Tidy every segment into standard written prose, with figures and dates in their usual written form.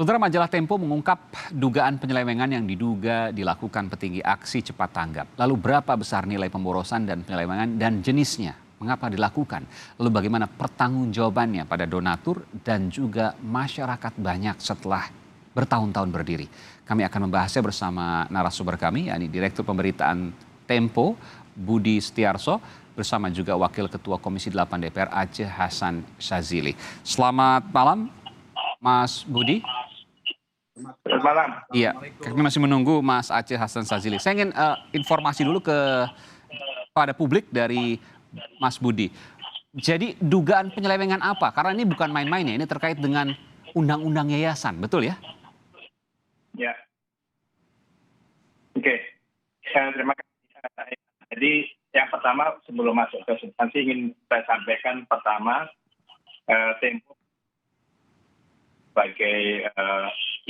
Saudara, majalah Tempo mengungkap dugaan penyelewengan yang diduga dilakukan petinggi aksi cepat tanggap. Lalu berapa besar nilai pemborosan dan penyelewengan dan jenisnya? Mengapa dilakukan? Lalu bagaimana pertanggungjawabannya pada donatur dan juga masyarakat banyak setelah bertahun-tahun berdiri? Kami akan membahasnya bersama narasumber kami, yakni Direktur Pemberitaan Tempo, Budi Setiarso, bersama juga Wakil Ketua Komisi 8 DPR Aceh Hasan Syazili. Selamat malam, Mas Budi. Selamat malam. Iya, kami masih menunggu Mas Aceh Hasan Syazili. Saya ingin informasi dulu pada publik dari Mas Budi. Jadi dugaan penyelewengan apa? Karena ini bukan main-main ya, ini terkait dengan undang-undang yayasan, betul ya? Ya. Oke. Terima kasih. Jadi yang pertama sebelum masuk ke substansi ingin saya sampaikan pertama Tempo sebagai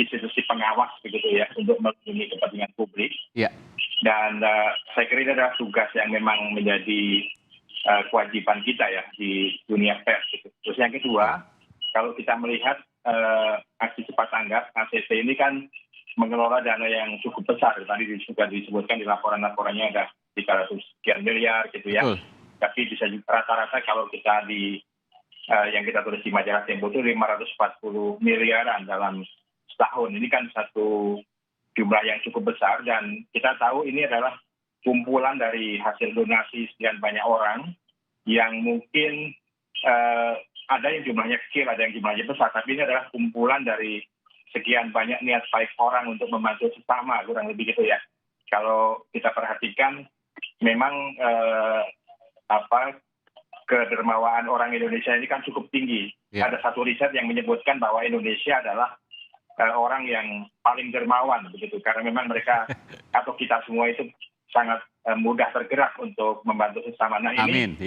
institusi pengawas begitu ya untuk melindungi kepentingan publik. Ya. Dan saya kira ini adalah tugas yang memang menjadi kewajiban kita ya di dunia pers. Gitu. Terus yang kedua, kalau kita melihat aksi cepat tanggap ACT ini kan mengelola dana yang cukup besar. Tadi juga disebutkan di laporan-laporannya ada 300 sekian miliar gitu ya. Tapi bisa juga rata-rata kalau kita yang kita tulis di majalah Tempo itu 540 miliaran dalam setahun. Ini kan satu jumlah yang cukup besar dan kita tahu ini adalah kumpulan dari hasil donasi sekian banyak orang yang mungkin ada yang jumlahnya kecil, ada yang jumlahnya besar. Tapi ini adalah kumpulan dari sekian banyak niat baik orang untuk membantu sesama, kurang lebih gitu ya. Kalau kita perhatikan memang kedermawaan orang Indonesia ini kan cukup tinggi. Ya. Ada satu riset yang menyebutkan bahwa Indonesia adalah orang yang paling dermawan begitu, karena memang mereka atau kita semua itu sangat mudah tergerak untuk membantu sesama. Nah ini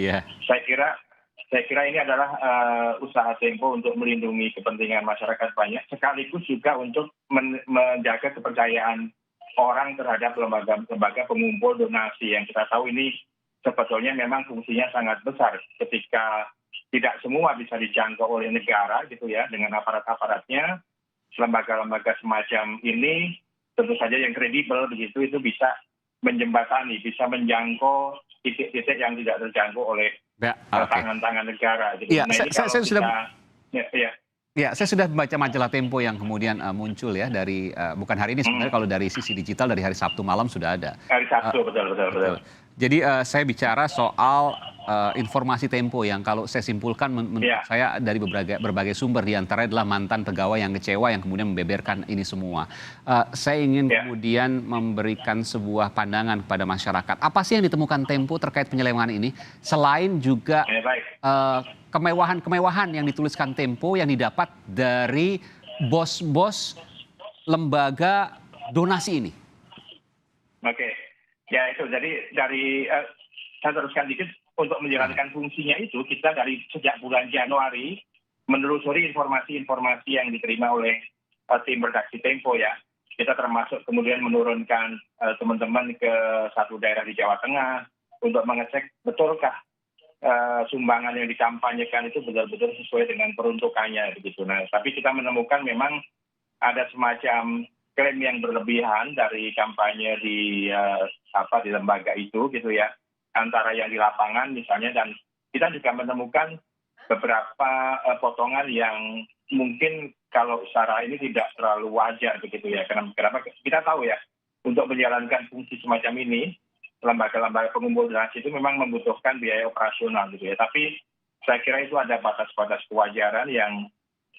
saya kira ini adalah usaha Tempo untuk melindungi kepentingan masyarakat banyak, sekaligus juga untuk menjaga kepercayaan orang terhadap lembaga pengumpul donasi yang kita tahu ini sebetulnya memang fungsinya sangat besar ketika tidak semua bisa dijangkau oleh negara gitu ya dengan aparat-aparatnya. Lembaga-lembaga semacam ini tentu saja yang kredibel begitu itu bisa menjembatani, bisa menjangkau titik-titik yang tidak terjangkau oleh tangan-tangan negara. Gitu. Ya, nah, saya sudah membaca majalah Tempo yang kemudian muncul ya dari bukan hari ini sebenarnya kalau dari sisi digital dari hari Sabtu malam sudah ada. Hari Sabtu betul. Jadi saya bicara soal informasi Tempo yang kalau saya simpulkan menurut saya dari berbagai sumber diantara adalah mantan pegawai yang kecewa yang kemudian membeberkan ini semua. Saya ingin kemudian memberikan sebuah pandangan kepada masyarakat. Apa sih yang ditemukan Tempo terkait penyelewengan ini selain juga kemewahan-kemewahan yang dituliskan Tempo yang didapat dari bos-bos lembaga donasi ini? Oke. Ya itu, jadi dari saya teruskan dikit untuk menjalankan fungsinya itu kita dari sejak bulan Januari menelusuri informasi-informasi yang diterima oleh tim redaksi Tempo ya. Kita termasuk kemudian menurunkan teman-teman ke satu daerah di Jawa Tengah untuk mengecek betulkah sumbangan yang dikampanyekan itu betul-betul sesuai dengan peruntukannya begitu. Nah, tapi kita menemukan memang ada semacam klaim yang berlebihan dari kampanye di lembaga itu gitu ya, antara yang di lapangan misalnya, dan kita juga menemukan beberapa potongan yang mungkin kalau secara ini tidak terlalu wajar begitu ya. Kenapa? Kita tahu ya, untuk menjalankan fungsi semacam ini lembaga-lembaga pengumpul donasi itu memang membutuhkan biaya operasional gitu ya. Tapi saya kira itu ada batas-batas kewajaran yang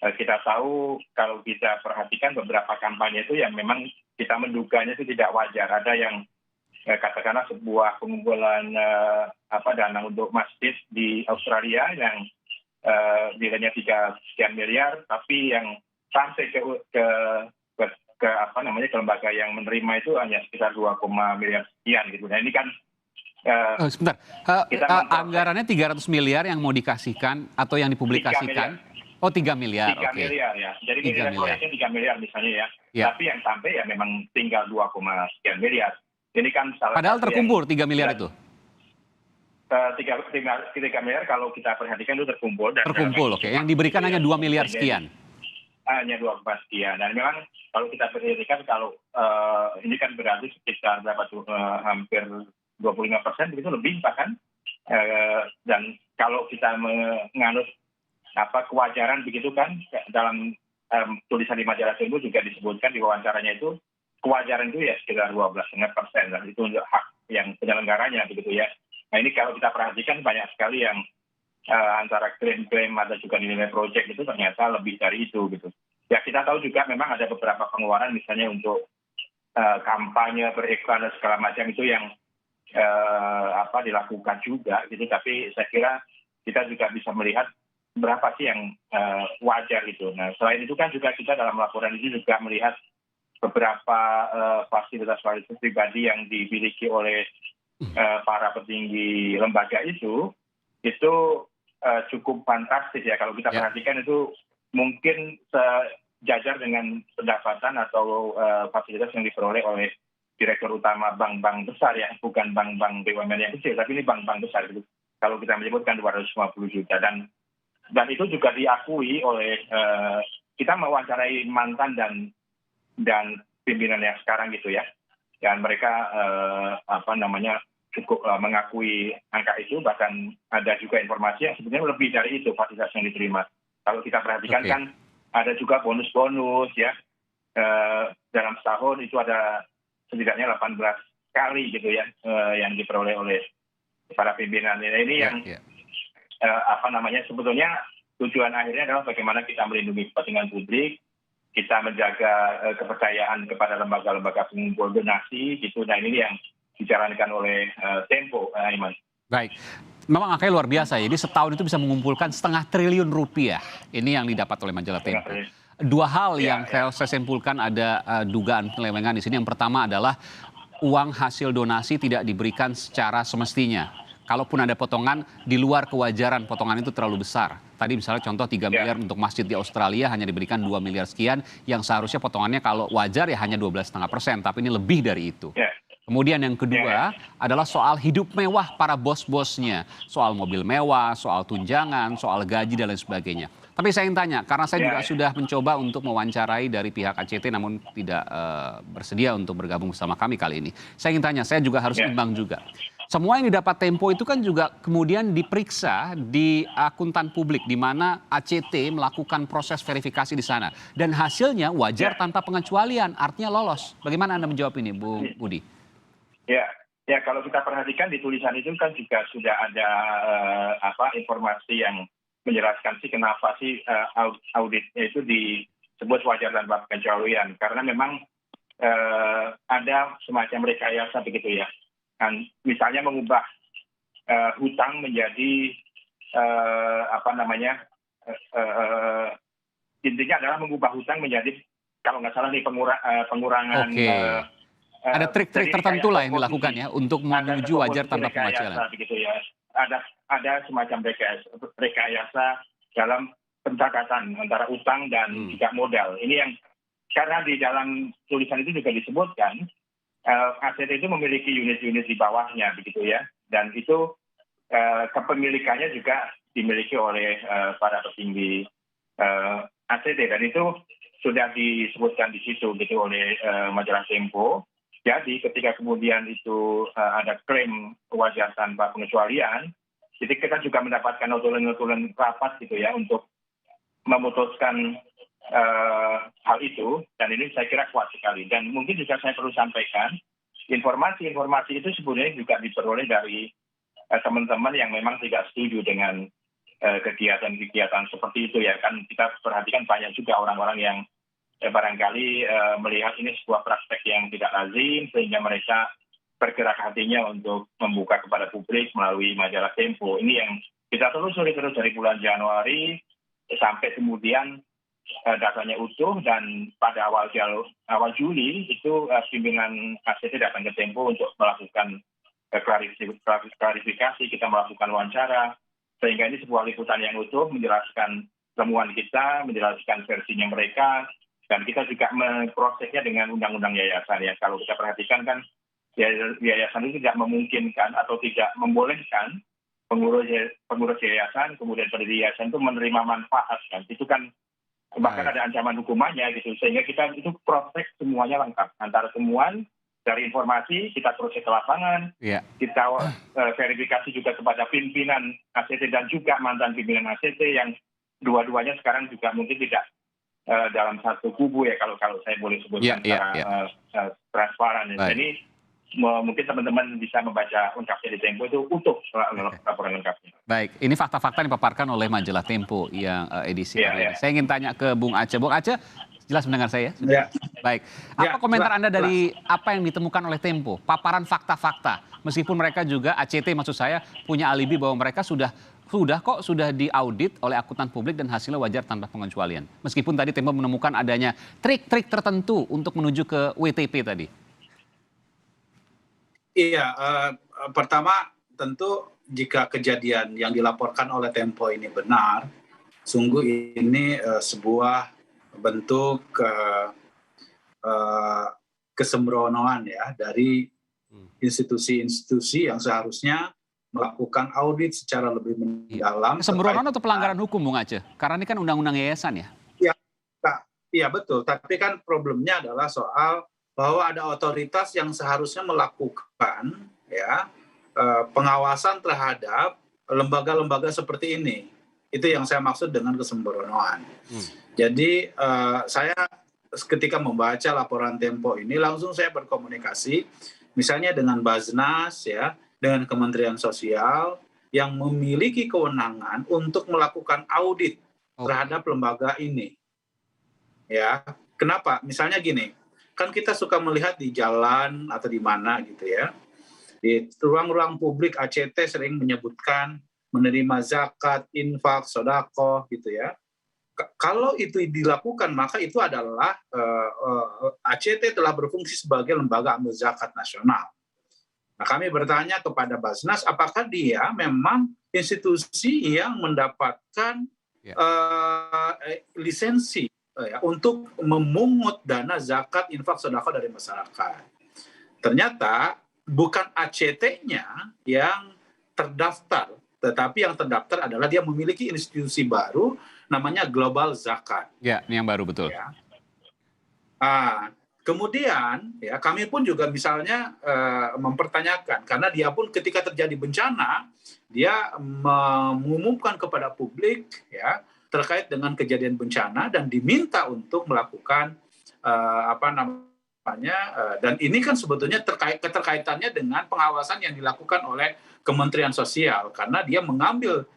kita tahu kalau kita perhatikan beberapa kampanye itu yang memang kita menduganya itu tidak wajar. Ada yang katakanlah sebuah pengumpulan dana untuk masjid di Australia yang nilainya 3 sekian miliar, tapi yang sampai ke lembaga yang menerima itu hanya sekitar 2, miliar sekian gitu. Nah ini kan sebentar, anggarannya 300 miliar yang mau dikasihkan atau yang dipublikasikan. 3 miliar. 3 miliar ya. Jadi nilai proyeknya 3 miliar misalnya ya. Tapi yang sampai ya memang tinggal 2, sekian miliar. Ini kan padahal terkumpul 3 miliar itu. 3 miliar kalau kita perhatikan itu terkumpul. Terkumpul, oke. Yang diberikan hanya 2 miliar sekian. hanya 12 ya. Dan memang kalau kita perhatikan kalau ini kan berarti sekitar berapa tuh hampir 25% begitu lebih bahkan. Dan kalau kita menganut kewajaran begitu kan dalam tulisan di majalah Tempo juga disebutkan di wawancaranya itu kewajaran itu ya sekitar 12,5%, dan itu untuk hak yang penyelenggaranya begitu ya. Nah ini kalau kita perhatikan banyak sekali yang antara klaim-klaim ada juga nilai proyek itu ternyata lebih dari itu gitu. Ya kita tahu juga memang ada beberapa pengeluaran misalnya untuk kampanye beriklan dan segala macam itu yang dilakukan juga gitu. Tapi saya kira kita juga bisa melihat berapa sih yang wajar itu. Nah selain itu kan juga kita dalam laporan ini juga melihat beberapa fasilitas-fasilitas pribadi yang dimiliki oleh para petinggi lembaga itu cukup fantastis ya. Kalau kita perhatikan itu mungkin sejajar dengan pendapatan atau fasilitas yang diperoleh oleh direktur utama bank-bank besar ya, bukan bank-bank BUMN yang kecil, tapi ini bank-bank besar gitu. Kalau kita menyebutkan 250 juta dan itu juga diakui oleh kita mewawancarai mantan dan pimpinan yang sekarang gitu ya, dan mereka cukup mengakui angka itu, bahkan ada juga informasi yang sebenarnya lebih dari itu fasilitas yang diterima. Kalau kita perhatikan kan ada juga bonus-bonus ya, dalam setahun itu ada setidaknya 18 kali gitu ya yang diperoleh oleh para pimpinan. Ini yang sebetulnya tujuan akhirnya adalah bagaimana kita melindungi kepentingan publik, kita menjaga kepercayaan kepada lembaga-lembaga pengumpul donasi gitu. Nah ini yang dijalankan oleh Tempo, Iman. Baik, memang angkanya luar biasa ya. Jadi setahun itu bisa mengumpulkan setengah triliun rupiah. Ini yang didapat oleh majalah Tempo. Dua hal yang saya simpulkan ada dugaan penyelewengan di sini. Yang pertama adalah uang hasil donasi tidak diberikan secara semestinya. Kalaupun ada potongan di luar kewajaran, potongan itu terlalu besar. Tadi misalnya contoh 3 miliar untuk masjid di Australia hanya diberikan 2 miliar sekian, yang seharusnya potongannya kalau wajar ya hanya 12,5%, tapi ini lebih dari itu. Kemudian yang kedua adalah soal hidup mewah para bos-bosnya. Soal mobil mewah, soal tunjangan, soal gaji dan lain sebagainya. Tapi saya ingin tanya, karena saya juga sudah mencoba untuk mewawancarai dari pihak ACT namun tidak bersedia untuk bergabung bersama kami kali ini. Saya ingin tanya, saya juga harus imbang juga. Semua yang didapat Tempo itu kan juga kemudian diperiksa di akuntan publik, di mana ACT melakukan proses verifikasi di sana. Dan hasilnya wajar tanpa pengecualian, artinya lolos. Bagaimana Anda menjawab ini, Bu Budi? Ya kalau kita perhatikan di tulisan itu kan juga sudah ada informasi yang menjelaskan sih kenapa sih auditnya itu disebut wajar tanpa pengecualian. Karena memang ada semacam rekayasa begitu ya. Dan misalnya mengubah hutang menjadi intinya adalah mengubah hutang menjadi kalau nggak salah nih pengurangan. Ada trik-trik tertentu lah yang dilakukan ya untuk menuju wajar tanpa pengecualian. Begitu ya. Ada semacam rekayasa dalam pencatatan antara utang dan juga modal. Ini yang karena di dalam tulisan itu juga disebutkan ACT itu memiliki unit-unit di bawahnya begitu ya, dan itu kepemilikannya juga dimiliki oleh para petinggi ACT, dan itu sudah disebutkan di situ gitu oleh majalah Tempo. Jadi ketika kemudian itu ada klaim wajar tanpa pengecualian, jadi kita juga mendapatkan notulen-notulen rapat gitu ya untuk memutuskan hal itu, dan ini saya kira kuat sekali. Dan mungkin juga saya perlu sampaikan, informasi-informasi itu sebenarnya juga diperoleh dari teman-teman yang memang tidak setuju dengan kegiatan-kegiatan seperti itu ya. Kan kita perhatikan banyak juga orang-orang yang barangkali melihat ini sebuah praktek yang tidak lazim, sehingga mereka bergerak hatinya untuk membuka kepada publik melalui majalah Tempo. Ini yang kita telusuri terus dari bulan Januari sampai kemudian datanya utuh, dan pada awal Juli itu pimpinan ACT datang ke Tempo untuk melakukan klarifikasi, kita melakukan wawancara, sehingga ini sebuah liputan yang utuh menjelaskan temuan kita, menjelaskan versinya mereka, dan kita juga memprosesnya dengan undang-undang yayasan ya. Kalau kita perhatikan kan yayasan itu tidak memungkinkan atau tidak membolehkan pengurus yayasan, kemudian pendiri yayasan itu menerima manfaat kan. Itu kan bahkan ada ancaman hukumannya gitu, sehingga kita itu proses semuanya lengkap, antara temuan dari informasi kita proses ke lapangan, Iya. kita verifikasi juga kepada pimpinan ACT dan juga mantan pimpinan ACT yang dua-duanya sekarang juga mungkin tidak dalam satu kubu ya, kalau saya boleh sebutkan secara transparan. Jadi mungkin teman-teman bisa membaca lengkapnya di Tempo, itu utuh laporan lengkapnya. Baik, ini fakta-fakta yang dipaparkan oleh majalah Tempo yang edisi hari ini. Saya ingin tanya ke Bung Aceh. Bung Aceh, jelas mendengar saya? Ya. Baik. Apa komentar Anda dari apa yang ditemukan oleh Tempo? Paparan fakta-fakta. Meskipun mereka juga, ACT maksud saya, punya alibi bahwa mereka sudah diaudit oleh akuntan publik dan hasilnya wajar tanpa pengecualian. Meskipun tadi Tempo menemukan adanya trik-trik tertentu untuk menuju ke WTP tadi. Iya, pertama tentu jika kejadian yang dilaporkan oleh Tempo ini benar, sungguh ini sebuah bentuk kesembronoan ya dari institusi-institusi yang seharusnya melakukan audit secara lebih mendalam. Kesembronoan atau pelanggaran hukum, Bung Aceh? Karena ini kan undang-undang yayasan ya? Iya betul, tapi kan problemnya adalah soal bahwa ada otoritas yang seharusnya melakukan ya pengawasan terhadap lembaga-lembaga seperti ini. Itu yang saya maksud dengan kesembronoan. Jadi saya ketika membaca laporan Tempo ini langsung saya berkomunikasi misalnya dengan Basnas ya, dengan Kementerian Sosial yang memiliki kewenangan untuk melakukan audit terhadap lembaga ini. Ya, kenapa? Misalnya gini, kan kita suka melihat di jalan atau di mana gitu ya, di ruang-ruang publik ACT sering menyebutkan menerima zakat, infak, sodako gitu ya. Kalau itu dilakukan maka itu adalah ACT telah berfungsi sebagai lembaga amil zakat nasional. Nah, kami bertanya kepada Basnas apakah dia memang institusi yang mendapatkan lisensi untuk memungut dana zakat, infak, sedekah dari masyarakat. Ternyata bukan ACT-nya yang terdaftar, tetapi yang terdaftar adalah dia memiliki institusi baru namanya Global Zakat. Ya, ini yang baru betul. Ya. Kemudian ya kami pun juga misalnya mempertanyakan karena dia pun ketika terjadi bencana dia mengumumkan kepada publik ya terkait dengan kejadian bencana dan diminta untuk melakukan dan ini kan sebetulnya keterkaitannya dengan pengawasan yang dilakukan oleh Kementerian Sosial karena dia mengambil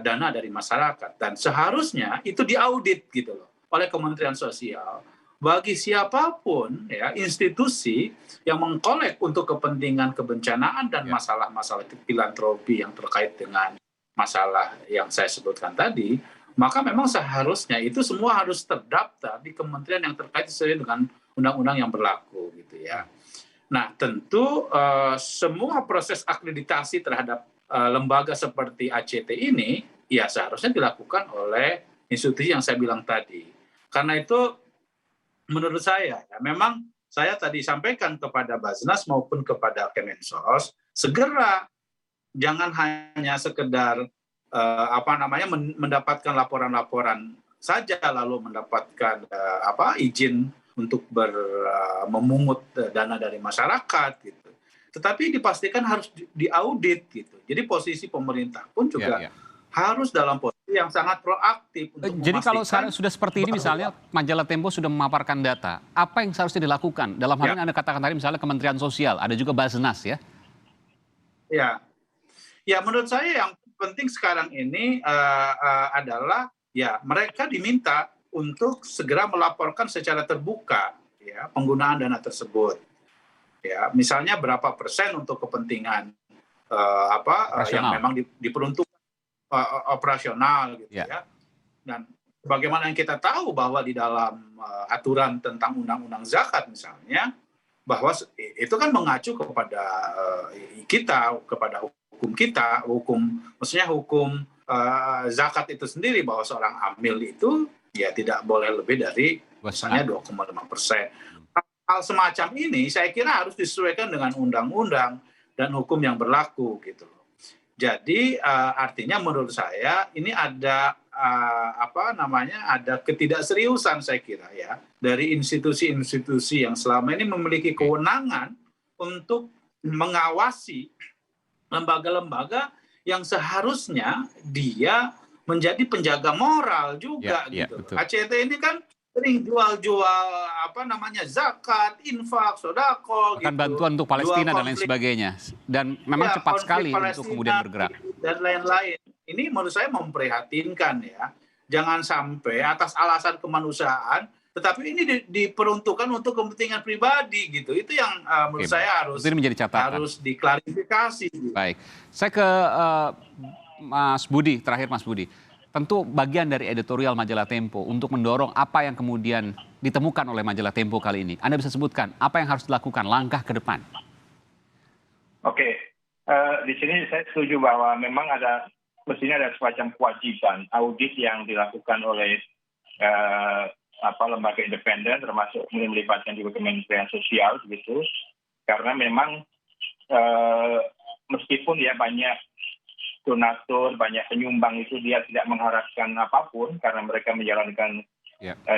dana dari masyarakat dan seharusnya itu diaudit gitu loh oleh Kementerian Sosial bagi siapapun ya institusi yang mengkolek untuk kepentingan kebencanaan dan masalah-masalah filantropi yang terkait dengan masalah yang saya sebutkan tadi, maka memang seharusnya itu semua harus terdaftar di kementerian yang terkait sesuai dengan undang-undang yang berlaku gitu ya. Nah, tentu semua proses akreditasi terhadap lembaga seperti ACT ini ya seharusnya dilakukan oleh institusi yang saya bilang tadi. Karena itu menurut saya ya, memang saya tadi sampaikan kepada Basnas maupun kepada Kemensos segera jangan hanya sekedar mendapatkan laporan-laporan saja lalu mendapatkan izin untuk memungut dana dari masyarakat gitu. Tetapi dipastikan harus diaudit gitu. Jadi posisi pemerintah pun juga harus dalam posisi yang sangat proaktif untuk jadi kalau sekarang sudah seperti ini misalnya majalah Tempo sudah memaparkan data, apa yang seharusnya dilakukan? Dalam hal ini Anda katakan tadi misalnya Kementerian Sosial, ada juga Basnas ya? Ya menurut saya yang penting sekarang ini adalah ya mereka diminta untuk segera melaporkan secara terbuka ya penggunaan dana tersebut. Ya, misalnya berapa persen untuk kepentingan yang memang diperuntukkan operasional gitu ya. Dan bagaimana yang kita tahu bahwa di dalam aturan tentang undang-undang zakat misalnya bahwa itu kan mengacu kepada kepada hukum zakat itu sendiri bahwa seorang amil itu ya tidak boleh lebih dari misalnya 2,5%. Hal semacam ini saya kira harus disesuaikan dengan undang-undang dan hukum yang berlaku gitu. Jadi artinya menurut saya ini ada ada ketidakseriusan saya kira ya dari institusi-institusi yang selama ini memiliki kewenangan untuk mengawasi lembaga-lembaga yang seharusnya dia menjadi penjaga moral juga gitu. Betul. ACT ini kan sering jual-jual zakat, infak, sodako, bahkan bantuan untuk Palestina dan lain sebagainya. Dan memang cepat sekali untuk kemudian bergerak. Dan lain-lain. Ini menurut saya memprihatinkan ya. Jangan sampai atas alasan kemanusiaan, tetapi ini diperuntukkan untuk kepentingan pribadi gitu. Itu yang menurut saya harus diklarifikasi. Gitu. Baik, saya ke Mas Budi, terakhir Mas Budi. Tentu bagian dari editorial majalah Tempo untuk mendorong apa yang kemudian ditemukan oleh majalah Tempo kali ini. Anda bisa sebutkan apa yang harus dilakukan, langkah ke depan? Oke, di sini saya setuju bahwa memang mestinya ada semacam kewajiban audit yang dilakukan oleh lembaga independen, termasuk melibatkan juga Kementerian Sosial, begitu. Karena memang meskipun ya banyak donatur, banyak penyumbang itu dia tidak mengharapkan apapun karena mereka menjalankan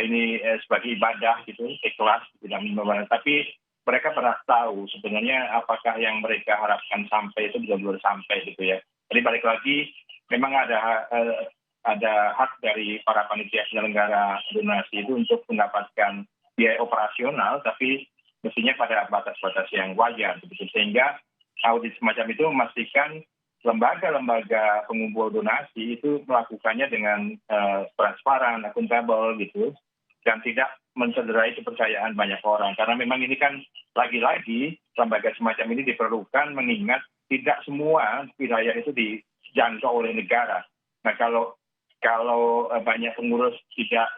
ini sebagai ibadah gitu, ikhlas tidak membawa. Tapi mereka pernah tahu sebenarnya apakah yang mereka harapkan sampai itu benar-benar sampai gitu ya. Jadi balik lagi memang ada hak dari para panitia penyelenggara donasi itu untuk mendapatkan biaya operasional, tapi mestinya pada batas-batas yang wajar begitu. Sehingga audit semacam itu memastikan lembaga-lembaga pengumpul donasi itu melakukannya dengan transparan, akuntabel gitu, dan tidak mencederai kepercayaan banyak orang. Karena memang ini kan lagi-lagi lembaga semacam ini diperlukan mengingat tidak semua wilayah itu dijangkau oleh negara. Nah kalau banyak pengurus tidak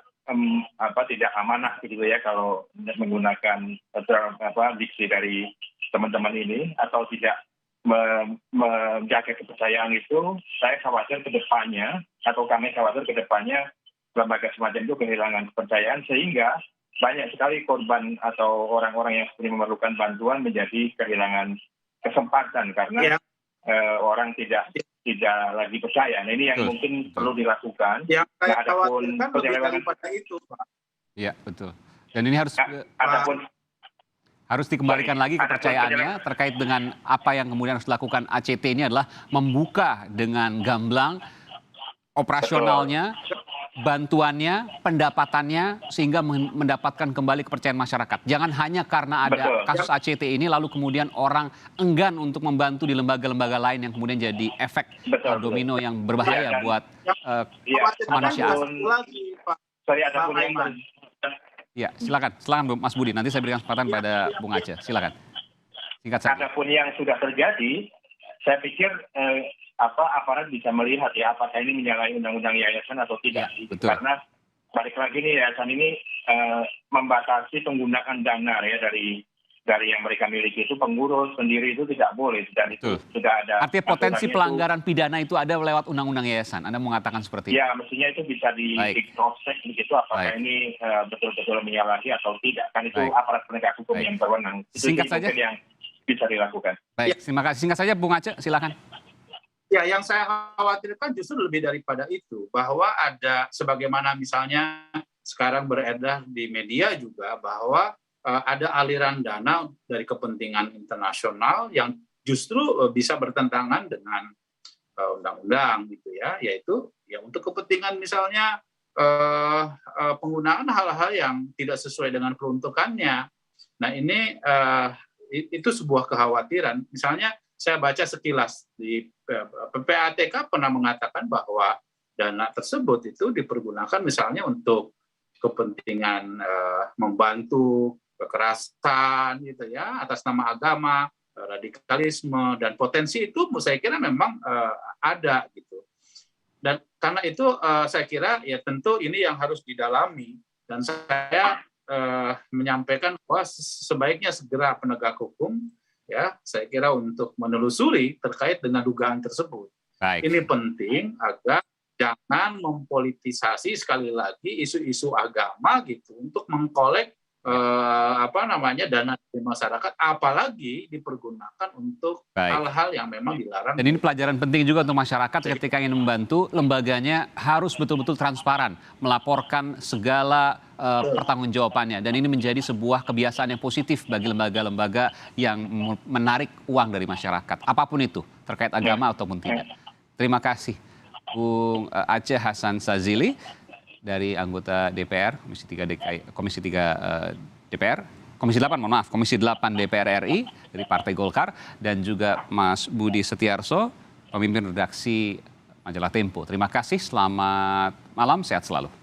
amanah gitu ya kalau menggunakan diksi dari teman-teman ini atau tidak menjaga kepercayaan itu, saya khawatir ke depannya atau kami khawatir ke depannya lembaga semacam itu kehilangan kepercayaan sehingga banyak sekali korban atau orang-orang yang sebenarnya memerlukan bantuan menjadi kehilangan kesempatan karena orang tidak lagi percaya. Nah, ini yang mungkin perlu dilakukan. Yang saya khawatirkan lebih daripada itu, Pak. Iya, betul. Dan ini harus dikembalikan lagi kepercayaannya terkait dengan apa yang kemudian harus dilakukan ACT ini adalah membuka dengan gamblang operasionalnya, bantuannya, pendapatannya sehingga mendapatkan kembali kepercayaan masyarakat. Jangan hanya karena ada kasus ACT ini lalu kemudian orang enggan untuk membantu di lembaga-lembaga lain yang kemudian jadi efek domino yang berbahaya buat kemanusiaan. Ya, silakan Mas Budi. Nanti saya berikan kesempatan pada Bung Aceh. Silakan. Singkat saja. Apapun yang sudah terjadi, saya pikir aparat bisa melihat ya apakah ini menyalahi undang-undang yayasan atau tidak. Betul. Karena balik lagi nih yayasan ini membatasi penggunaan dana ya dari yang mereka miliki itu pengurus sendiri itu tidak boleh dan itu sudah ada. Artinya potensi pelanggaran pidana itu ada lewat undang-undang yayasan. Anda mengatakan seperti itu? Ya, mestinya itu bisa di cross check begitu apakah ini betul-betul menyalahi atau tidak. Kan itu aparat penegak hukum yang berwenang. Singkat saja yang bisa dilakukan. Baik, terima kasih. Singkat saja Bung Aceh, silakan. Ya, yang saya khawatirkan justru lebih daripada itu, bahwa ada sebagaimana misalnya sekarang beredar di media juga bahwa ada aliran dana dari kepentingan internasional yang justru bisa bertentangan dengan undang-undang gitu ya, yaitu ya untuk kepentingan misalnya penggunaan hal-hal yang tidak sesuai dengan peruntukannya. Nah ini itu sebuah kekhawatiran. Misalnya saya baca sekilas di PPATK pernah mengatakan bahwa dana tersebut itu dipergunakan misalnya untuk kepentingan membantu kekerasan gitu ya atas nama agama, radikalisme dan potensi itu saya kira memang ada gitu. Dan karena itu saya kira ya tentu ini yang harus didalami dan saya menyampaikan bahwa sebaiknya segera penegak hukum ya saya kira untuk menelusuri terkait dengan dugaan tersebut. Baik. Ini penting agar jangan mempolitisasi sekali lagi isu-isu agama gitu untuk mengkolek dana dari masyarakat, apalagi dipergunakan untuk Baik. hal-hal yang memang dilarang. Dan ini pelajaran penting juga untuk masyarakat ketika ingin membantu, lembaganya harus betul-betul transparan, melaporkan segala pertanggungjawabannya. Dan ini menjadi sebuah kebiasaan yang positif bagi lembaga-lembaga yang menarik uang dari masyarakat, apapun itu, terkait agama ataupun tidak. Terima kasih, Bung Aceh Hasan Sazili, dari anggota DPR, Komisi 3 DPR, Komisi 8, mohon maaf, Komisi 8 DPR RI dari Partai Golkar, dan juga Mas Budi Setiarso, pemimpin redaksi Majalah Tempo. Terima kasih, selamat malam, sehat selalu.